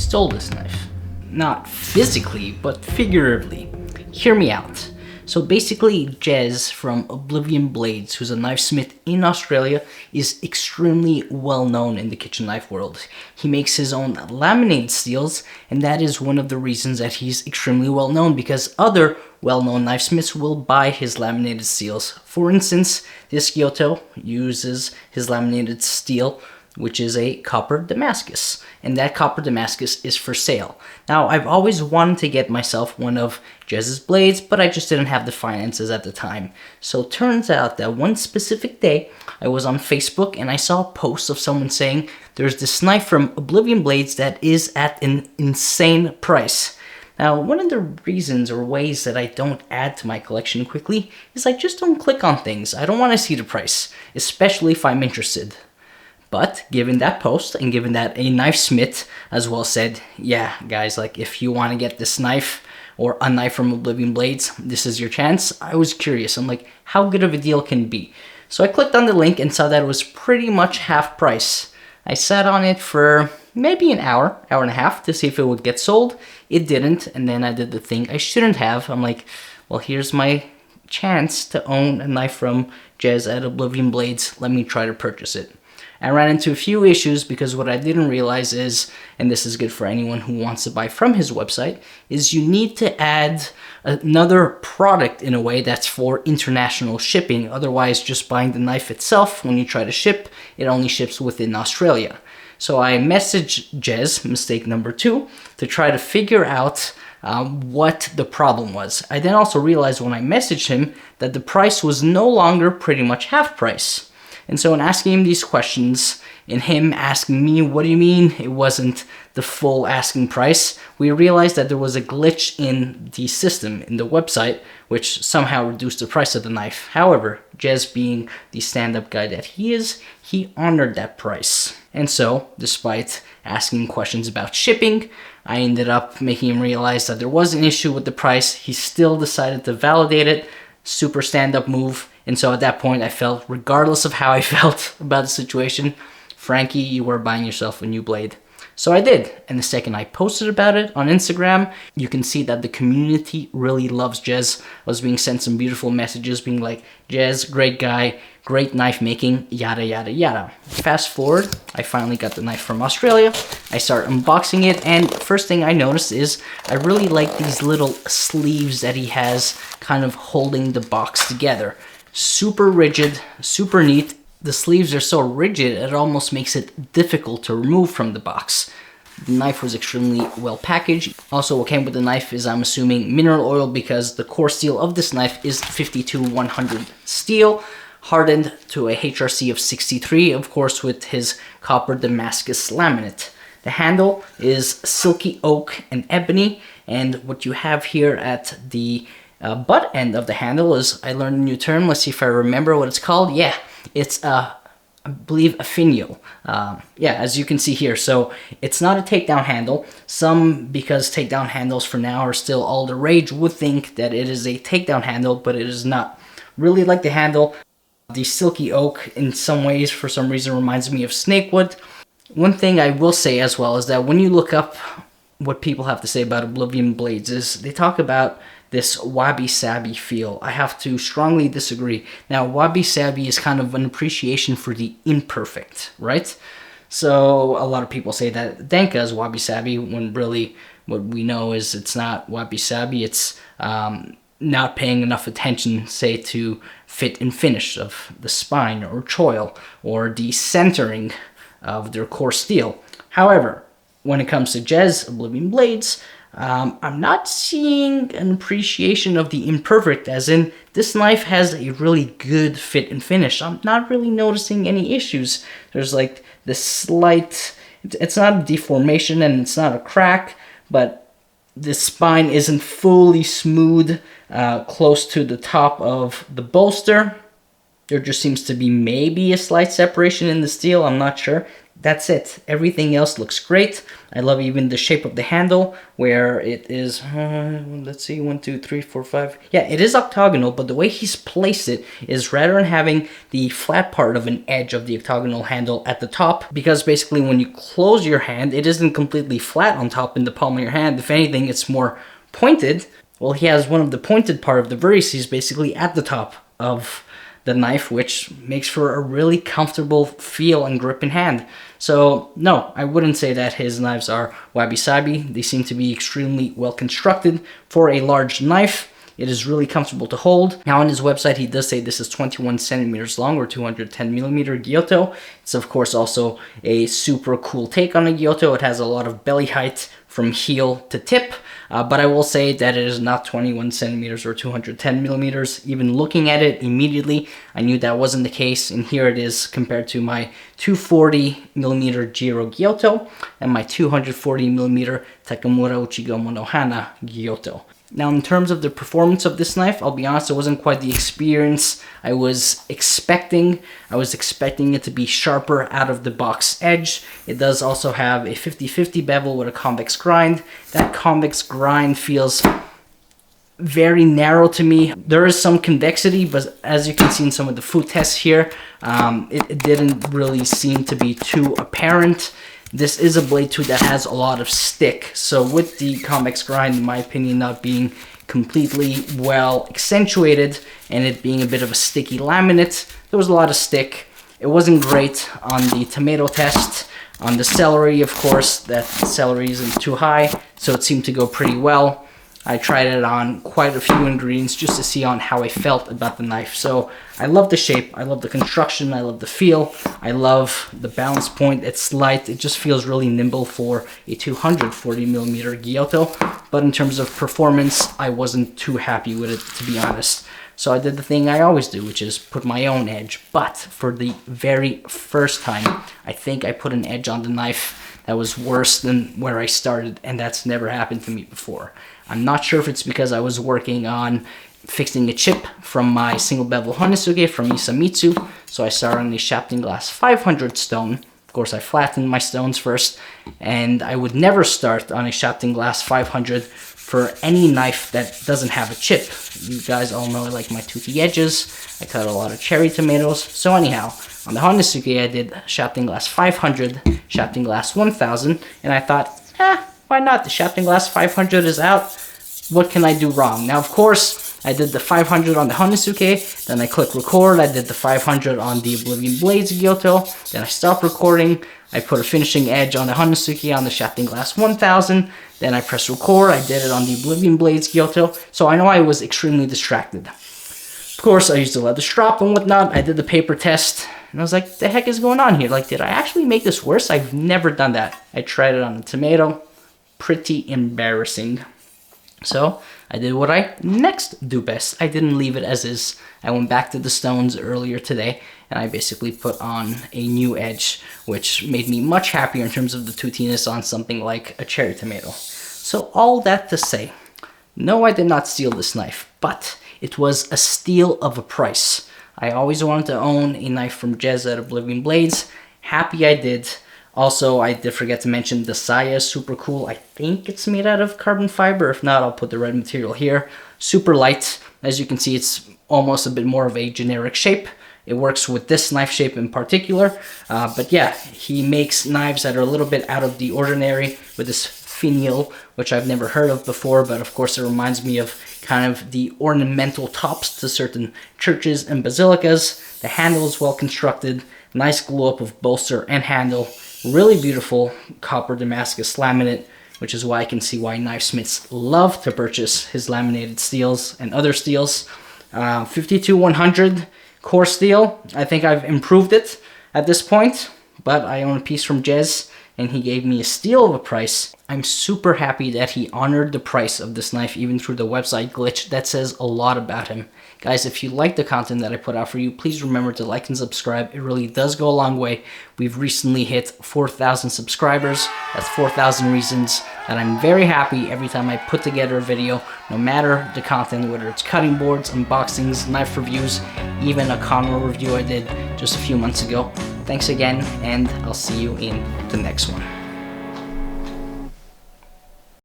stole this knife. Not physically, but figuratively. Hear me out. So basically, Jez from Oblivion Blades, who's a knifesmith in Australia, is extremely well known in the kitchen knife world. He makes his own laminated steels, and that is one of the reasons that he's extremely well known, because other well-known knifesmiths will buy his laminated steels. For instance, this Gyuto uses his laminated steel, which is a copper Damascus, and that copper Damascus is for sale. Now, I've always wanted to get myself one of Jez's blades, but I just didn't have the finances at the time. So it turns out that one specific day, I was on Facebook and I saw a post of someone saying, there's this knife from Oblivion Blades that is at an insane price. Now, one of the reasons or ways that I don't add to my collection quickly is I just don't click on things. I don't want to see the price, especially if I'm interested. But given that post, and given that a knifesmith as well said, yeah, guys, like if you want to get this knife or a knife from Oblivion Blades, this is your chance. I was curious. I'm like, how good of a deal can it be? So I clicked on the link and saw that it was pretty much half price. I sat on it for maybe an hour and a half to see if it would get sold. It didn't, and then I did the thing I shouldn't have. I'm like, well, here's my chance to own a knife from Jez at Oblivion Blades. Let me try to purchase it. I ran into a few issues because what I didn't realize is, and this is good for anyone who wants to buy from his website, is you need to add another product in a way that's for international shipping. Otherwise, just buying the knife itself, when you try to ship, it only ships within Australia. So I messaged Jez, mistake number 2, to try to figure out what the problem was. I then also realized when I messaged him that the price was no longer pretty much half price. And so in asking him these questions, and him asking me, what do you mean it wasn't the full asking price, we realized that there was a glitch in the system, in the website, which somehow reduced the price of the knife. However, Jez, being the stand-up guy that he is, he honored that price. And so, despite asking questions about shipping, I ended up making him realize that there was an issue with the price. He still decided to validate it. Super stand-up move. And so at that point, I felt, regardless of how I felt about the situation, Frankie, you were buying yourself a new blade. So I did. And the second I posted about it on Instagram, you can see that the community really loves Jez. I was being sent some beautiful messages being like, Jez, great guy, great knife making, yada, yada, yada. Fast forward, I finally got the knife from Australia. I start unboxing it, and first thing I noticed is I really like these little sleeves that he has kind of holding the box together. Super rigid, super neat. The sleeves are so rigid, it almost makes it difficult to remove from the box. The knife was extremely well packaged. Also, what came with the knife is, I'm assuming, mineral oil, because the core steel of this knife is 52-100 steel, hardened to a HRC of 63, of course, with his copper Damascus laminate. The handle is silky oak and ebony, and what you have here at the butt end of the handle is, I learned a new term, let's see if I remember what it's called. Yeah, it's I believe a finial. Yeah, as you can see here. So it's not a takedown handle. Some, because takedown handles for now are still all the rage, would think that it is a takedown handle, but it is not. Really like the handle. The silky oak in some ways, for some reason, reminds me of snakewood. One thing I will say as well is that when you look up what people have to say about Oblivion Blades, is they talk about this wabi-sabi feel. I have to strongly disagree. Now, wabi-sabi is kind of an appreciation for the imperfect, right? So a lot of people say that Denka is wabi-sabi, when really what we know is it's not wabi-sabi. It's not paying enough attention, say, to fit and finish of the spine or choil or the centering of their core steel. However, when it comes to Jez Oblivion Blades, I'm not seeing an appreciation of the imperfect, as in this knife has a really good fit and finish. I'm not really noticing any issues. There's like this slight, it's not a deformation and it's not a crack, but the spine isn't fully smooth close to the top of the bolster. There just seems to be maybe a slight separation in the steel, I'm not sure. that's it. Everything else looks great. I love even the shape of the handle, where it is, let's see, 1, 2, 3, 4, 5. Yeah, it is octagonal, but the way he's placed it is rather than having the flat part of an edge of the octagonal handle at the top, because basically when you close your hand, it isn't completely flat on top in the palm of your hand. If anything, it's more pointed. Well, he has one of the pointed part of the vertices basically at the top of the knife, which makes for a really comfortable feel and grip in hand. So no, I wouldn't say that his knives are wabi-sabi. They seem to be extremely well constructed for a large knife. It is really comfortable to hold. Now on his website, he does say this is 21 centimeters long or 210 millimeter Gyuto. It's of course also a super cool take on a Gyuto. It has a lot of belly height from heel to tip, but I will say that it is not 21 centimeters or 210 millimeters. Even looking at it immediately, I knew that wasn't the case, and here it is compared to my 240 millimeter Jiro Gyuto and my 240 millimeter Takamura Uchigomo no Hana Gyuto. Now, in terms of the performance of this knife, I'll be honest, it wasn't quite the experience I was expecting. I was expecting it to be sharper out of the box edge. It does also have a 50-50 bevel with a convex grind. That convex grind feels very narrow to me. There is some convexity, but as you can see in some of the foot tests here, it didn't really seem to be too apparent. This is a blade too that has a lot of stick, so with the convex grind, in my opinion, not being completely well accentuated and it being a bit of a sticky laminate, there was a lot of stick. It wasn't great on the tomato test. On the celery, of course, that celery isn't too high, so it seemed to go pretty well. I tried it on quite a few ingredients just to see on how I felt about the knife. So I love the shape, I love the construction, I love the feel, I love the balance point. It's light, it just feels really nimble for a 240 millimeter Gyuto. But in terms of performance, I wasn't too happy with it, to be honest. So I did the thing I always do, which is put my own edge. But for the very first time, I think I put an edge on the knife that was worse than where I started, and that's never happened to me before. I'm not sure if it's because I was working on fixing a chip from my single bevel Honisuke from Isamitsu, so I started on the Shapton Glass 500 stone. Of course, I flattened my stones first, and I would never start on a Shapton Glass 500 for any knife that doesn't have a chip. You guys all know I like my toothy edges. I cut a lot of cherry tomatoes. So anyhow, on the Honisuke, I did Shapton Glass 500, Shapton Glass 1000, and I thought, why not? The Shapton Glass 500 is out. What can I do wrong? Now, of course, I did the 500 on the Honisuke, then I click record. I did the 500 on the Oblivion Blades Gyuto, then I stopped recording. I put a finishing edge on the Honisuke on the Shapton Glass 1000, then I press record. I did it on the Oblivion Blades Gyuto, so I know I was extremely distracted. Of course, I used the leather strap and whatnot. I did the paper test, and I was like, the heck is going on here? Like, did I actually make this worse? I've never done that. I tried it on a tomato. Pretty embarrassing. So I did what I next do best. I didn't leave it as is. I went back to the stones earlier today, and I basically put on a new edge, which made me much happier in terms of the tootiness on something like a cherry tomato. So all that to say, no, I did not steal this knife, but it was a steal of a price. I always wanted to own a knife from Jez at Oblivion Blades. Happy I did. Also, I did forget to mention the saya is super cool. I think it's made out of carbon fiber. If not, I'll put the red material here. Super light. As you can see, it's almost a bit more of a generic shape. It works with this knife shape in particular. But yeah, he makes knives that are a little bit out of the ordinary with this finial, which I've never heard of before, but of course it reminds me of kind of the ornamental tops to certain churches and basilicas. The handle is well constructed. Nice glue up of bolster and handle. Really beautiful copper Damascus laminate, which is why I can see why knifesmiths love to purchase his laminated steels and other steels. 52-100 core steel. I think I've improved it at this point, but I own a piece from Jez, and he gave me a steal of a price. I'm super happy that he honored the price of this knife even through the website glitch. That says a lot about him. Guys, if you like the content that I put out for you, please remember to like and subscribe. It really does go a long way. We've recently hit 4,000 subscribers. That's 4,000 reasons that I'm very happy every time I put together a video, no matter the content, whether it's cutting boards, unboxings, knife reviews, even a Conroe review I did just a few months ago. Thanks again, and I'll see you in the next one.